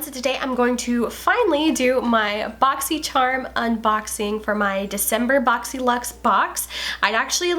everyone, so today I'm going to finally do my Boxycharm unboxing for my December Boxyluxe box. I'd actually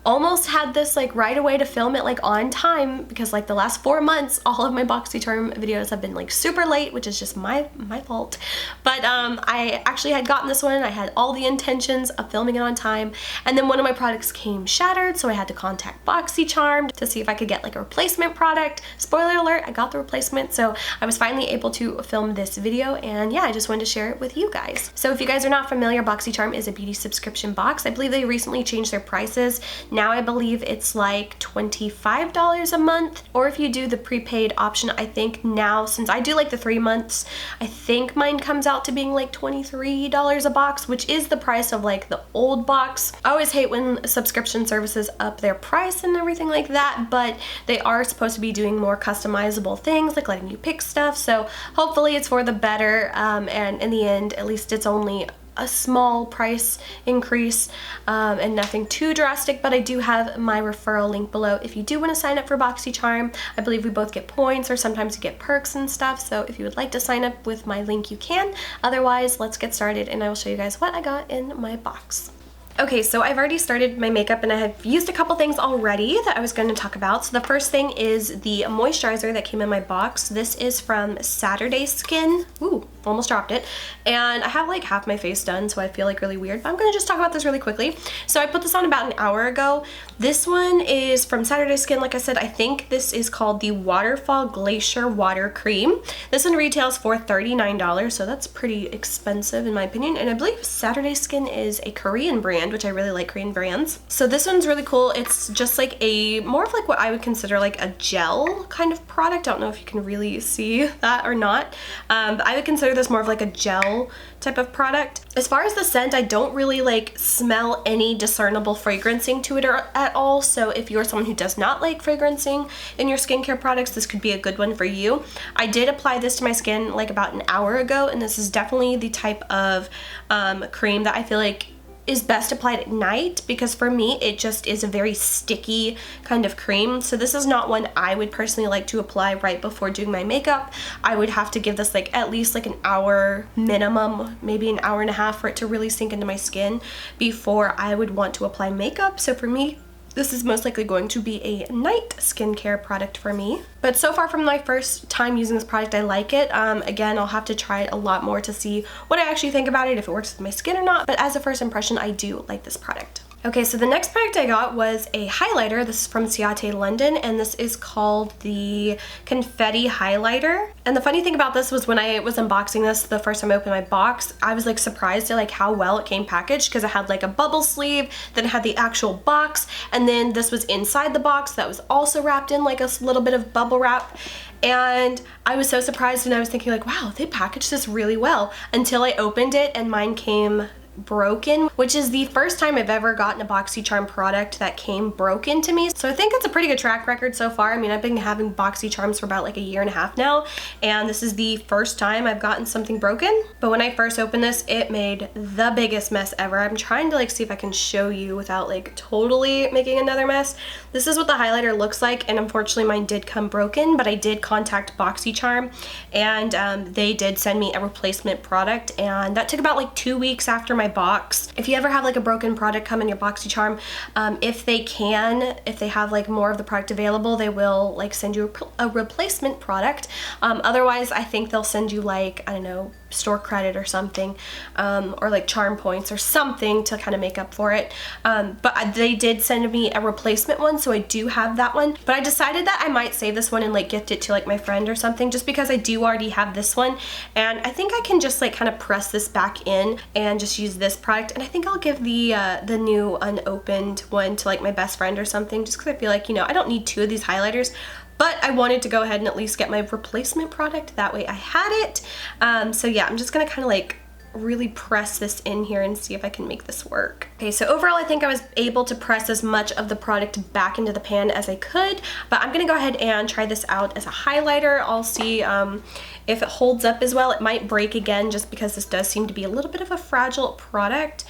almost had this right away to film it on time because the last 4 months all of my Boxycharm videos have been super late, which is just my fault. But I actually had gotten this one. I had all the intentions of filming it on time, and then one of my products came shattered, so I had to contact Boxycharm to see if I could get a replacement product. Spoiler alert, I got the replacement, so I was finally able to film this video, and yeah, I just wanted to share it with you guys. So if you guys are not familiar, Boxycharm is a beauty subscription box. I believe they recently changed their prices. Now I believe it's $25 a month, or if you do the prepaid option, I think now, since I do the 3 months, I think mine comes out to being $23 a box, which is the price of the old box. I always hate when subscription services up their price and everything like that, but they are supposed to be doing more customizable things, letting you pick stuff, so hopefully it's for the better, and in the end, at least it's only a small price increase and nothing too drastic. But I do have my referral link below if you do want to sign up for Boxycharm. I believe we both get points, or sometimes you get perks and stuff, so if you would like to sign up with my link, you can. Otherwise, let's get started and I will show you guys what I got in my box. Okay, so I've already started my makeup and I have used a couple things already that I was going to talk about. So the first thing is the moisturizer that came in my box. This is from Saturday Skin. Ooh, almost dropped it. And I have half my face done, so I feel really weird, but I'm going to just talk about this really quickly. So I put this on about an hour ago. This one is from Saturday Skin. Like I said, I think this is called the Waterfall Glacier Water Cream. This one retails for $39, so that's pretty expensive in my opinion. And I believe Saturday Skin is a Korean brand, which I really like Korean brands. So this one's really cool. It's just a more of what I would consider a gel kind of product. I don't know if you can really see that or not, but I would consider this more of a gel type of product. As far as the scent, I don't really smell any discernible fragrancing to it at all, so if you're someone who does not like fragrancing in your skincare products, this could be a good one for you. I did apply this to my skin about an hour ago, and this is definitely the type of cream that I feel is best applied at night, because for me it just is a very sticky kind of cream. So this is not one I would personally like to apply right before doing my makeup. I would have to give this at least an hour minimum, maybe an hour and a half, for it to really sink into my skin before I would want to apply makeup. So for me, this is most likely going to be a night skincare product for me. But so far from my first time using this product, I like it. Again, I'll have to try it a lot more to see what I actually think about it, if it works with my skin or not. But as a first impression, I do like this product. Okay, so the next product I got was a highlighter. This is from Ciate, London, and this is called the Confetti highlighter. And the funny thing about this was, when I was unboxing this the first time I opened my box, I was surprised at how well it came packaged, because it had a bubble sleeve, then it had the actual box, and then this was inside the box that was also wrapped in a little bit of bubble wrap. And I was so surprised, and I was thinking wow, they packaged this really well, until I opened it and mine came broken, which is the first time I've ever gotten a Boxycharm product that came broken to me. So I think it's a pretty good track record so far. I mean, I've been having Boxycharms for about a year and a half now, and this is the first time I've gotten something broken. But when I first opened this, it made the biggest mess ever. I'm trying to see if I can show you without totally making another mess. This is what the highlighter looks like, and unfortunately mine did come broken, but I did contact Boxycharm, and they did send me a replacement product, and that took about 2 weeks after my box. If you ever have a broken product come in your Boxycharm, if they have more of the product available, they will send you a replacement product. Otherwise, I think they'll send you I don't know, store credit or something, or charm points or something to kind of make up for it. But they did send me a replacement one, so I do have that one. But I decided that I might save this one and gift it to my friend or something, just because I do already have this one, and I think I can just kind of press this back in and just use this product. And I think I'll give the new unopened one to my best friend or something, just because I feel I don't need 2 of these highlighters. But I wanted to go ahead and at least get my replacement product, that way I had it. So yeah, I'm just gonna kind of really press this in here and see if I can make this work. Okay, so overall I think I was able to press as much of the product back into the pan as I could, but I'm gonna go ahead and try this out as a highlighter. I'll see if it holds up as well. It might break again, just because this does seem to be a little bit of a fragile product,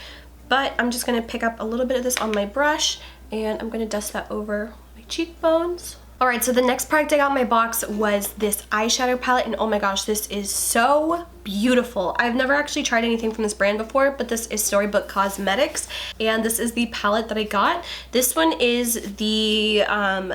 but I'm just gonna pick up a little bit of this on my brush, and I'm gonna dust that over my cheekbones. Alright, so the next product I got in my box was this eyeshadow palette, and oh my gosh, this is so beautiful. I've never actually tried anything from this brand before, but this is Storybook Cosmetics, and this is the palette that I got. This one is the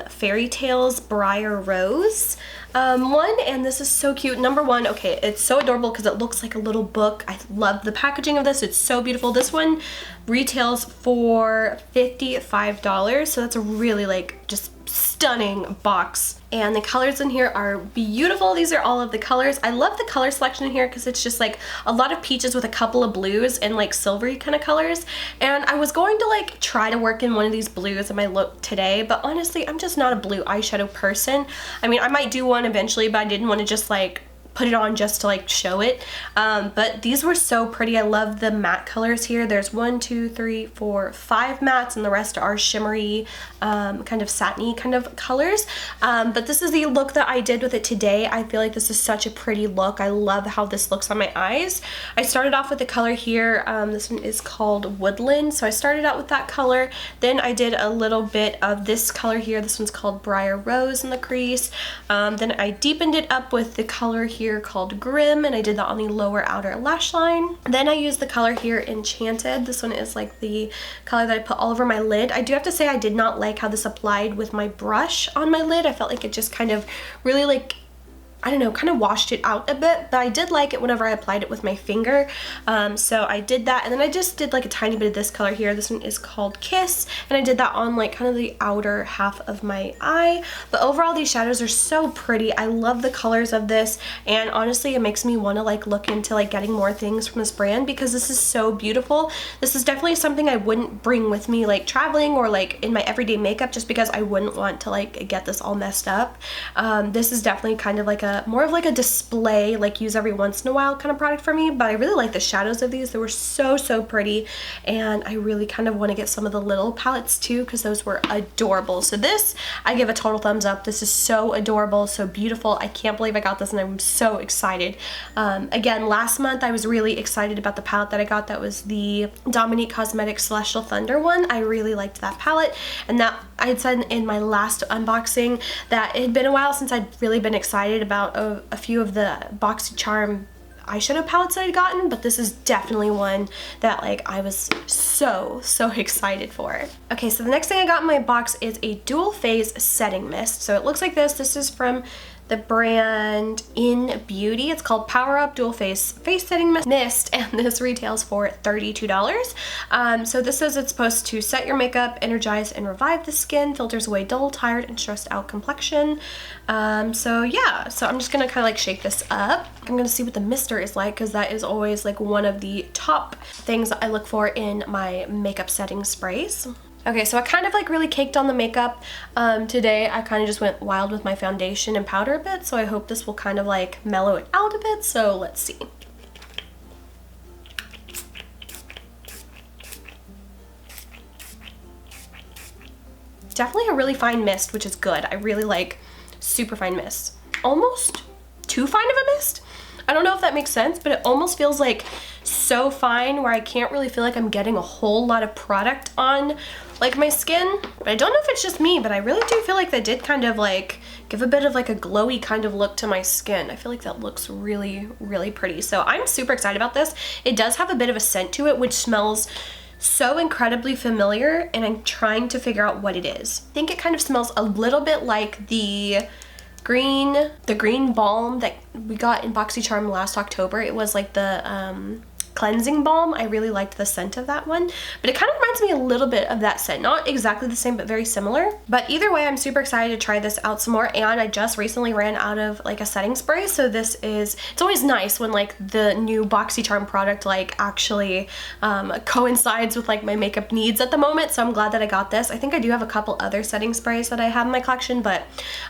Fairy Tales Briar Rose one, and this is so cute. Number one, okay, it's so adorable because it looks like a little book. I love the packaging of this. It's so beautiful. This one retails for $55, so that's a really like just stunning box, and the colors in here are beautiful. These are all of the colors. I love the color selection in here because it's just like a lot of peaches with a couple of blues and like silvery kind of colors, and I was going to like try to work in one of these blues in my look today, but honestly I'm just not a blue eyeshadow person. I mean, I might do one eventually, but I didn't want to just like put it on just to like show it, but these were so pretty. I love the matte colors here. There's 1, 2, 3, 4, 5 mattes, and the rest are shimmery, kind of satiny kind of colors, but this is the look that I did with it today. I feel like this is such a pretty look. I love how this looks on my eyes. I started off with the color here. This one is called Woodland, so I started out with that color. Then I did a little bit of this color here. This one's called Briar Rose in the crease. Then I deepened it up with the color here called Grim, and I did that on the lower outer lash line. Then I used the color here Enchanted. This one is like the color that I put all over my lid. I do have to say I did not like how this applied with my brush on my lid. I felt like it just kind of really like, I don't know, kind of washed it out a bit, but I did like it whenever I applied it with my finger. So I did that, and then I just did like a tiny bit of this color here. This one is called Kiss, and I did that on like kind of the outer half of my eye. But overall, these shadows are so pretty. I love the colors of this, and honestly, it makes me want to like look into like getting more things from this brand because this is so beautiful. This is definitely something I wouldn't bring with me like traveling or like in my everyday makeup, just because I wouldn't want to like get this all messed up. This is definitely kind of like more of like a display, like use every once in a while kind of product for me, but I really like the shadows of these. They were so pretty, and I really kind of want to get some of the little palettes too because those were adorable. So this, I give a total thumbs up. This is so adorable, so beautiful. I can't believe I got this, and I'm so excited. Again, last month I was really excited about the palette that I got. That was the Dominique Cosmetics Celestial Thunder one. I really liked that palette, and that I had said in my last unboxing that it had been a while since I'd really been excited about a few of the Boxycharm eyeshadow palettes that I'd gotten, but this is definitely one that like I was so excited for. Okay, so the next thing I got in my box is a dual phase setting mist. So it looks like this. This is from the brand In Beauty. It's called Power Up Dual Face Setting Mist, and this retails for $32. So this says it's supposed to set your makeup, energize and revive the skin, filters away dull, tired, and stressed out complexion. So yeah, so I'm just gonna kind of like shake this up. I'm gonna see what the mister is like because that is always like one of the top things that I look for in my makeup setting sprays. Okay, so I kind of like really caked on the makeup today. I kind of just went wild with my foundation and powder a bit, so I hope this will kind of like mellow it out a bit, so let's see. Definitely a really fine mist, which is good. I really like super fine mist. Almost too fine of a mist? I don't know if that makes sense, but it almost feels like so fine where I can't really feel like I'm getting a whole lot of product on like my skin. But I don't know if it's just me, but I really do feel like that did kind of like give a bit of like a glowy kind of look to my skin. I feel like that looks really pretty. So I'm super excited about this. It does have a bit of a scent to it, which smells so incredibly familiar, and I'm trying to figure out what it is. I think it kind of smells a little bit like the green balm that we got in Boxycharm last October. It was like the cleansing balm. I really liked the scent of that one, but it kind of reminds me a little bit of that scent. Not exactly the same, but very similar. But either way, I'm super excited to try this out some more, and I just recently ran out of like a setting spray, so this is, it's always nice when like the new Boxycharm product like actually coincides with like my makeup needs at the moment, so I'm glad that I got this. I think I do have a couple other setting sprays that I have in my collection, but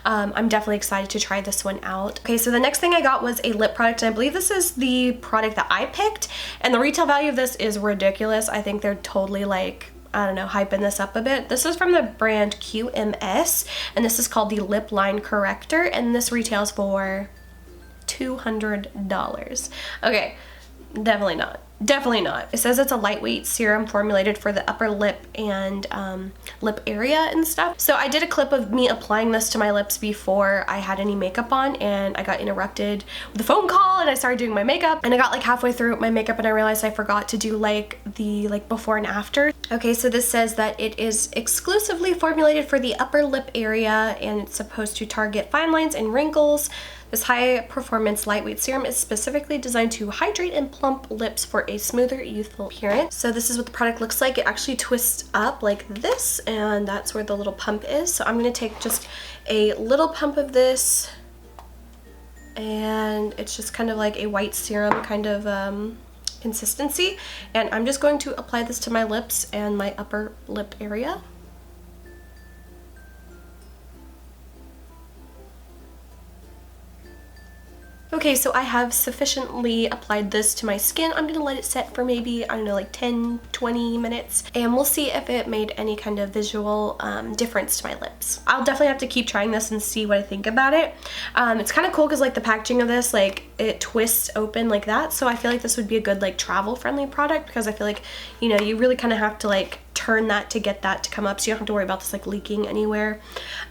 I'm definitely excited to try this one out. Okay, so the next thing I got was a lip product, and I believe this is the product that I picked. And the retail value of this is ridiculous. I think they're totally like, I don't know, hyping this up a bit. This is from the brand QMS, and this is called the Lip Line Corrector, and this retails for $200. Okay, definitely not. Definitely not. It says it's a lightweight serum formulated for the upper lip and lip area and stuff. So I did a clip of me applying this to my lips before I had any makeup on, and I got interrupted with a phone call and I started doing my makeup, and I got like halfway through my makeup and I realized I forgot to do like the before and after. Okay, so this says that it is exclusively formulated for the upper lip area and it's supposed to target fine lines and wrinkles. This high-performance lightweight serum is specifically designed to hydrate and plump lips for a smoother, youthful appearance. So this is what the product looks like. It actually twists up like this, and that's where the little pump is. So I'm going to take just a little pump of this, and it's just kind of like a white serum kind of consistency. And I'm just going to apply this to my lips and my upper lip area. Okay, so I have sufficiently applied this to my skin. I'm gonna let it set for maybe, I don't know, like 10-20 minutes, and we'll see if it made any kind of visual difference to my lips. I'll definitely have to keep trying this and see what I think about it. It's kind of cool because like the packaging of this, like it twists open like that, so I feel like this would be a good like travel friendly product, because I feel like, you know, you really kind of have to like turn that to get that to come up, so you don't have to worry about this like leaking anywhere.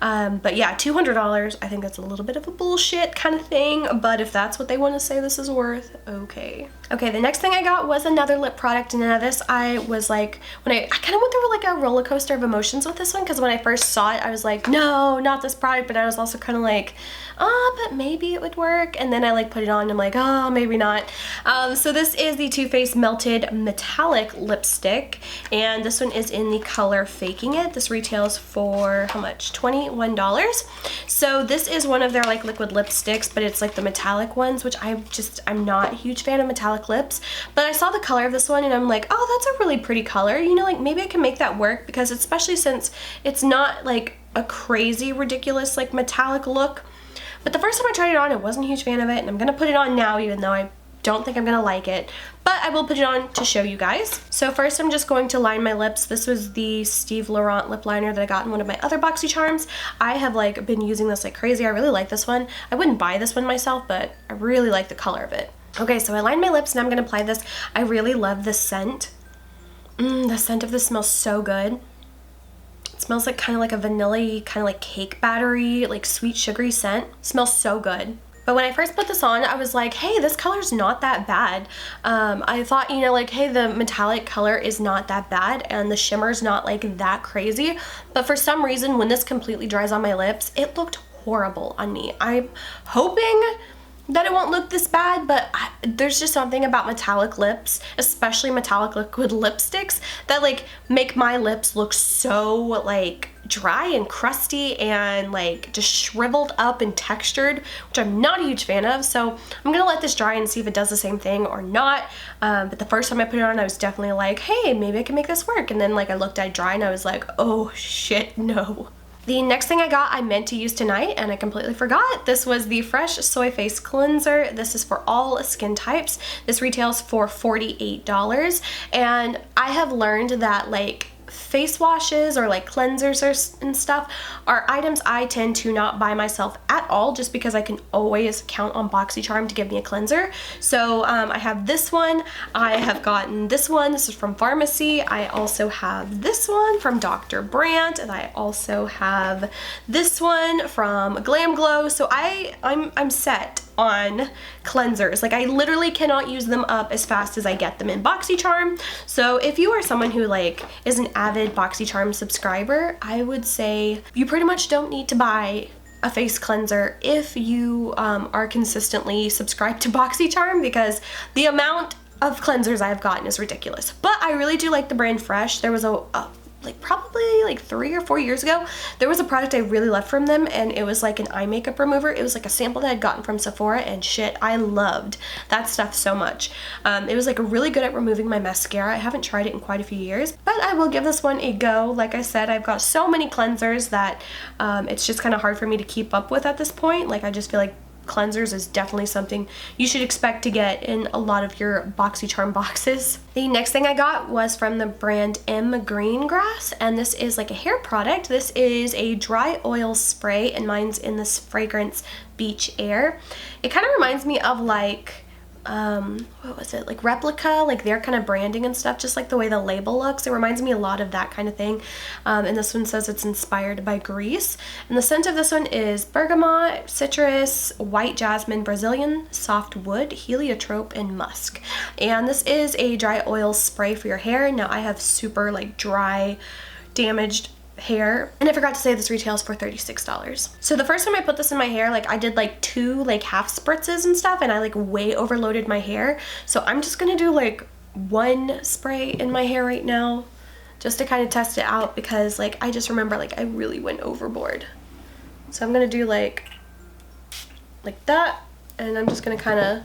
But yeah, $200, I think that's a little bit of a bullshit kind of thing, but if that's what they want to say this is worth, okay. Okay, the next thing I got was another lip product, and now this I was like, when I kind of went through like a roller coaster of emotions with this one, because when I first saw it I was like, no, not this product, but I was also kind of like, oh, but maybe it would work, and then I like put it on and I'm like, oh, maybe not. So this is the Too Faced Melted Metallic Lipstick, and this one is in the color Faking It. This retails for how much? $21. So this is one of their like liquid lipsticks, but it's like the metallic ones, which I'm not a huge fan of metallic lips, but I saw the color of this one and I'm like, oh, that's a really pretty color, you know, like maybe I can make that work, because especially since it's not like a crazy ridiculous like metallic look. But the first time I tried it on, I wasn't a huge fan of it, and I'm gonna put it on now even though I don't think I'm gonna like it, but I will put it on to show you guys. So first I'm just going to line my lips. This was the Steve Laurent lip liner that I got in one of my other Boxycharms. I have like been using this like crazy. I really like this one. I wouldn't buy this one myself, but I really like the color of it. Okay, so I lined my lips and I'm gonna apply this. I really love this scent. The scent of this smells so good. It smells like kind of like a vanilla-y, kind of like cake battery, like sweet sugary scent. It smells so good. But when I first put this on, I was like, hey, this color's not that bad. I thought, you know, like, hey, the metallic color is not that bad and the shimmer's not like that crazy. But for some reason, when this completely dries on my lips, it looked horrible on me. I'm hoping that it won't look this bad, but there's just something about metallic lips, especially metallic liquid lipsticks, that like make my lips look so like dry and crusty and like just shriveled up and textured, which I'm not a huge fan of. So I'm gonna let this dry and see if it does the same thing or not. But the first time I put it on, I was definitely like, hey, maybe I can make this work. And then like I looked at it dry and I was like, oh shit, no. The next thing I got I meant to use tonight and I completely forgot. This was the Fresh Soy Face Cleanser. This is for all skin types. This retails for $48, and I have learned that like face washes or like cleansers and stuff are items I tend to not buy myself at all, just because I can always count on Boxycharm to give me a cleanser. So I have this one, I have gotten this one, this is from Pharmacy. I also have this one from Dr. Brandt, and I also have this one from Glam Glow. So I'm set on cleansers. Like I literally cannot use them up as fast as I get them in Boxycharm. So if you are someone who like is an avid Boxycharm subscriber, I would say you pretty much don't need to buy a face cleanser if you are consistently subscribed to Boxycharm, because the amount of cleansers I've gotten is ridiculous. But I really do like the brand Fresh. There was like probably like 3 or 4 years ago, there was a product I really loved from them, and it was like an eye makeup remover. It was like a sample that I'd gotten from Sephora, and shit, I loved that stuff so much. It was like really good at removing my mascara. I haven't tried it in quite a few years, but I will give this one a go. Like I said, I've got so many cleansers that it's just kind of hard for me to keep up with at this point. Like I just feel like cleansers is definitely something you should expect to get in a lot of your Boxycharm boxes. The next thing I got was from the brand Greengrass, and this is like a hair product. This is a dry oil spray, and mine's in this fragrance Beach Air. It kind of reminds me of like what was it, like Replica, like their kind of branding and stuff, just like the way the label looks. It reminds me a lot of that kind of thing. And this one says it's inspired by Greece. And the scent of this one is bergamot, citrus, white jasmine, Brazilian soft wood, heliotrope, and musk. And this is a dry oil spray for your hair. Now I have super like dry, damaged hair, and I forgot to say this retails for $36. So the first time I put this in my hair, like I did like 2 like half spritzes and stuff, and I like way overloaded my hair. So I'm just gonna do like 1 spray in my hair right now just to kind of test it out, because like I just remember like I really went overboard. So I'm gonna do like that, and I'm just gonna kind of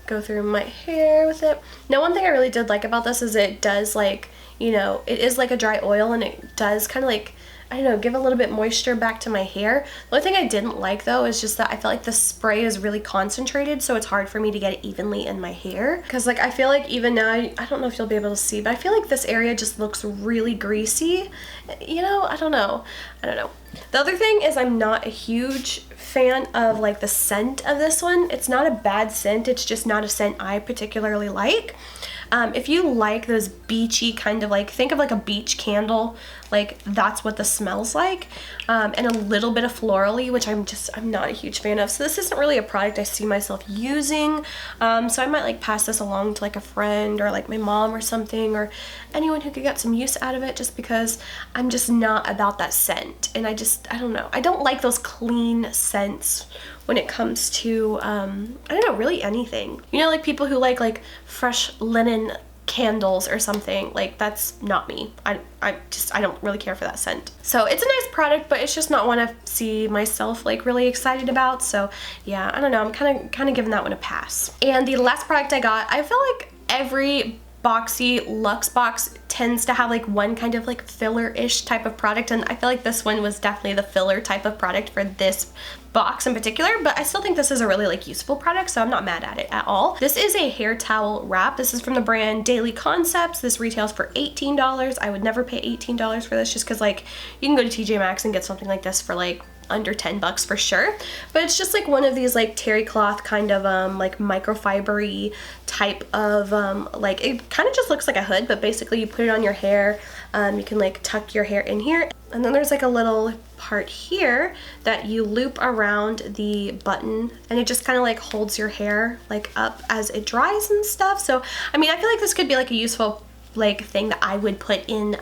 go through my hair with it. Now one thing I really did like about this is it does like, you know, it is like a dry oil, and it does kind of like, I don't know, give a little bit moisture back to my hair. The only thing I didn't like though is just that I feel like the spray is really concentrated, so it's hard for me to get it evenly in my hair. Because like I feel like even now, I don't know if you'll be able to see, but I feel like this area just looks really greasy. You know, I don't know. The other thing is I'm not a huge fan of like the scent of this one. It's not a bad scent, it's just not a scent I particularly like. If you like those beachy kind of like, think of like a beach candle, like that's what this smells like, and a little bit of florally, which I'm not a huge fan of. So this isn't really a product I see myself using, so I might like pass this along to like a friend or like my mom or something, or anyone who could get some use out of it, just because I'm just not about that scent. And I don't know, I don't like those clean scents when it comes to, I don't know, really anything. You know, like people who like fresh linen candles or something, like that's not me. I don't really care for that scent. So it's a nice product, but it's just not one I see myself like really excited about. So yeah, I don't know, I'm kind of giving that one a pass. And the last product I got, I feel like every Boxy Luxe box tends to have like one kind of like filler-ish type of product, and I feel like this one was definitely the filler type of product for this box in particular, but I still think this is a really like useful product, so I'm not mad at it at all. This is a hair towel wrap. This is from the brand Daily Concepts. This retails for $18. I would never pay $18 for this, just because like you can go to TJ Maxx and get something like this for like under 10 bucks for sure. But it's just like one of these like terry cloth kind of like microfibery type of like, it kind of just looks like a hood, but basically you put it on your hair. You can like tuck your hair in here, and then there's like a little part here that you loop around the button, and it just kind of like holds your hair like up as it dries and stuff. So I mean, I feel like this could be like a useful like thing that I would put in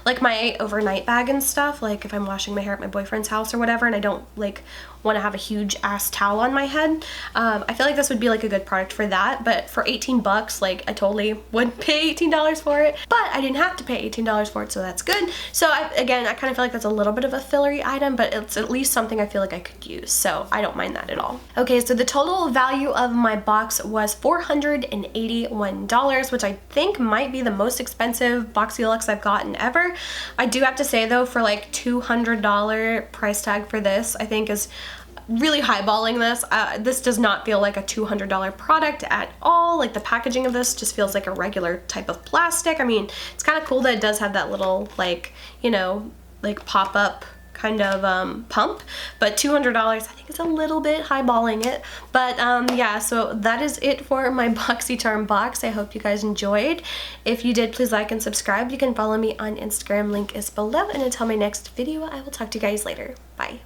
like my overnight bag and stuff, like if I'm washing my hair at my boyfriend's house or whatever, and I don't like want to have a huge ass towel on my head. I feel like this would be like a good product for that, but for 18 bucks, like I totally would pay $18 for it, but I didn't have to pay $18 for it, so that's good. So again, I kind of feel like that's a little bit of a fillery item, but it's at least something I feel like I could use, so I don't mind that at all. Okay, so the total value of my box was $481, which I think might be the most expensive Boxy Luxe I've gotten ever. I do have to say though, for like $200 price tag for this, I think is really highballing this. This does not feel like a $200 product at all. Like the packaging of this just feels like a regular type of plastic. I mean, it's kind of cool that it does have that little like, you know, like pop-up kind of pump, but $200 I think is a little bit highballing it. But yeah, so that is it for my Boxycharm box. I hope you guys enjoyed. If you did, please like and subscribe. You can follow me on Instagram, link is below, and until my next video, I will talk to you guys later. Bye.